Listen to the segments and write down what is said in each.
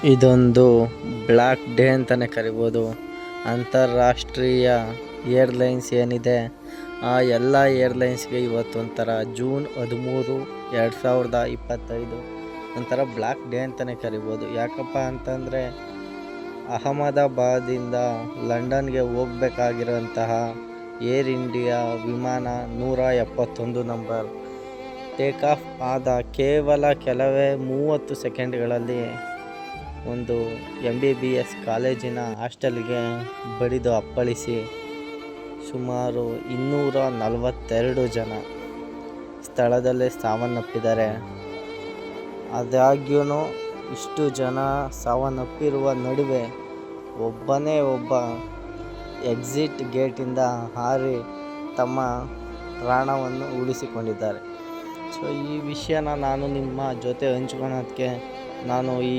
ಇದೊಂದು black day ಅಂತಲೇ ಕರಿಬೋದು. ಅಂತಾರಾಷ್ಟ್ರೀಯ ಏರ್ಲೈನ್ಸ್ ಏನಿದೆ ಆ ಎಲ್ಲ ಏರ್ಲೈನ್ಸ್ಗೆ ಇವತ್ತೊಂಥರ ಜೂನ್ 13, 2025 ಒಂಥರ ಬ್ಲ್ಯಾಕ್ ಡೇ ಅಂತಲೇ ಕರಿಬೋದು. ಯಾಕಪ್ಪ ಅಂತಂದರೆ ಅಹಮದಾಬಾದಿಂದ ಲಂಡನ್ಗೆ ಹೋಗಬೇಕಾಗಿರೋಂತಹ ಏರ್ ಇಂಡಿಯಾ ವಿಮಾನ 171 ನಂಬರ್ ಟೇಕ್ ಆಫ್ ಆದ ಕೇವಲ ಕೆಲವೇ 30 ಸೆಕೆಂಡ್ಗಳಲ್ಲಿ ಒಂದು MBBS ಕಾಲೇಜಿನ ಹಾಸ್ಟೆಲ್ಗೆ ಬಡಿದು ಅಪ್ಪಳಿಸಿ ಸುಮಾರು 242 ಜನ ಸ್ಥಳದಲ್ಲೇ ಸಾವನ್ನಪ್ಪಿದ್ದಾರೆ. ಆದಾಗ್ಯೂ ಇಷ್ಟು ಜನ ಸಾವನ್ನಪ್ಪಿರುವ ನಡುವೆ ಒಬ್ಬನೇ ಒಬ್ಬ ಎಕ್ಸಿಟ್ ಗೇಟಿಂದ ಹಾರಿ ತಮ್ಮ ಪ್ರಾಣವನ್ನು ಉಳಿಸಿಕೊಂಡಿದ್ದಾರೆ. ಸೊ ಈ ವಿಷಯನ ನಾನು ನಿಮ್ಮ ಜೊತೆ ಹಂಚ್ಕೊಳ್ಳೋದಕ್ಕೆ ನಾನು ಈ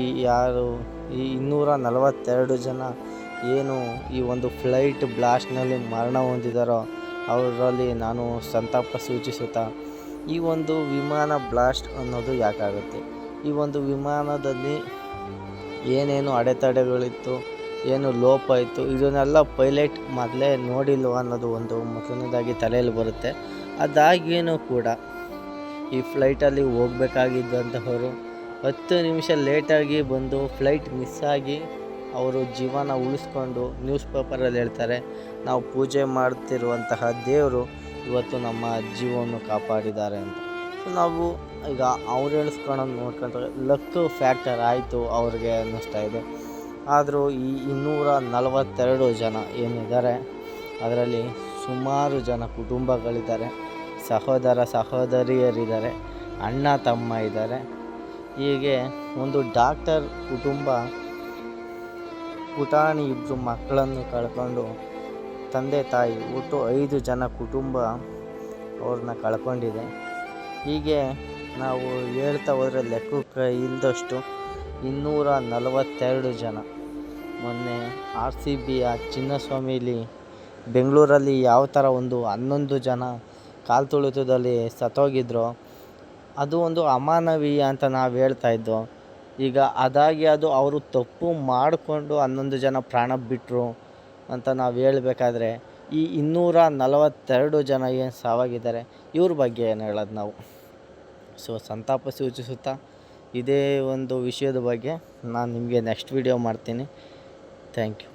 242 ಜನ ಏನು ಈ ಒಂದು ಫ್ಲೈಟ್ ಬ್ಲಾಸ್ಟ್ನಲ್ಲಿ ಮರಣ ಹೊಂದಿದಾರೋ ಅವರಲ್ಲಿ ನಾನು ಸಂತಾಪ ಸೂಚಿಸುತ್ತಾ, ಈ ಒಂದು ವಿಮಾನ ಬ್ಲಾಸ್ಟ್ ಅನ್ನೋದು ಯಾಕಾಗುತ್ತೆ, ಈ ಒಂದು ವಿಮಾನದಲ್ಲಿ ಏನೇನು ಅಡೆತಡೆಗಳಿತ್ತು, ಏನು ಲೋಪ ಇತ್ತು, ಇದನ್ನೆಲ್ಲ ಪೈಲಟ್ ಮೊದಲೇ ನೋಡಿಲ್ವ ಅನ್ನೋದು ಒಂದು ಮೊದಲನೇದಾಗಿ ತಲೆಯಲ್ಲಿ ಬರುತ್ತೆ. ಅದಾಗೇನೂ ಕೂಡ ಈ ಫ್ಲೈಟಲ್ಲಿ ಹೋಗಬೇಕಾಗಿದ್ದಂತಹವರು 10 ನಿಮಿಷ ಲೇಟಾಗಿ ಬಂದು ಫ್ಲೈಟ್ ಮಿಸ್ಸಾಗಿ ಅವರು ಜೀವನ ಉಳಿಸ್ಕೊಂಡು ನ್ಯೂಸ್ ಪೇಪರಲ್ಲಿ ಹೇಳ್ತಾರೆ, ನಾವು ಪೂಜೆ ಮಾಡ್ತಿರುವಂತಹ ದೇವರು ಇವತ್ತು ನಮ್ಮ ಜೀವವನ್ನು ಕಾಪಾಡಿದ್ದಾರೆ ಅಂತ. ಸೊ ನಾವು ಈಗ ಅವ್ರು ಹೇಳಿಸ್ಕೊಳ್ಳೋದು ನೋಡ್ಕೊಂಡ್ರೆ ಲಕ್ ಫ್ಯಾಕ್ಟರ್ ಆಯಿತು ಅವ್ರಿಗೆ ಅನ್ನಿಸ್ತಾ ಇದೆ. ಆದರೂ ಈ 242 ಜನ ಏನಿದ್ದಾರೆ ಅದರಲ್ಲಿ ಸುಮಾರು ಜನ ಕುಟುಂಬಗಳಿದ್ದಾರೆ, ಸಹೋದರ ಸಹೋದರಿಯರಿದ್ದಾರೆ, ಅಣ್ಣ ತಮ್ಮ ಇದ್ದಾರೆ. ಹೀಗೆ ಒಂದು ಡಾಕ್ಟರ್ ಕುಟುಂಬ ಪುಟಾಣಿ 2 ಮಕ್ಕಳನ್ನು ಕಳ್ಕೊಂಡು ತಂದೆ ತಾಯಿ ಒಟ್ಟು 5 ಜನ ಕುಟುಂಬ ಅವ್ರನ್ನ ಕಳ್ಕೊಂಡಿದೆ. ಹೀಗೆ ನಾವು ಹೇಳ್ತಾ ಹೋದರೆ ಲೆಕ್ಕಕ್ಕೆ ಇಲ್ಲದಷ್ಟು 242 ಜನ. ಮೊನ್ನೆ RCB ಚಿನ್ನಸ್ವಾಮಿಲಿ ಬೆಂಗಳೂರಲ್ಲಿ ಯಾವ ಥರ ಒಂದು 11 ಜನ ಕಾಲು ತುಳಿತದಲ್ಲಿ ಸತ್ತೋಗಿದ್ರು, ಅದು ಒಂದು ಅಮಾನವೀಯ ಅಂತ ನಾವು ಹೇಳ್ತಾ ಇದ್ದೋ. ಈಗ ಅದಾಗಿ ಅದು ಅವರು ತಪ್ಪು ಮಾಡಿಕೊಂಡು 11 ಜನ ಪ್ರಾಣ ಬಿಟ್ಟರು ಅಂತ ನಾವು ಹೇಳಬೇಕಾದ್ರೆ ಈ 242 ಜನ ಏನು ಸಾವಾಗಿದ್ದಾರೆ ಇವ್ರ ಬಗ್ಗೆ ಏನು ಹೇಳೋದು ನಾವು. ಸೊ ಸಂತಾಪ ಸೂಚಿಸುತ್ತಾ ಇದೇ ಒಂದು ವಿಷಯದ ಬಗ್ಗೆ ನಾನು ನಿಮಗೆ ನೆಕ್ಸ್ಟ್ ವಿಡಿಯೋ ಮಾಡ್ತೀನಿ. Thank you.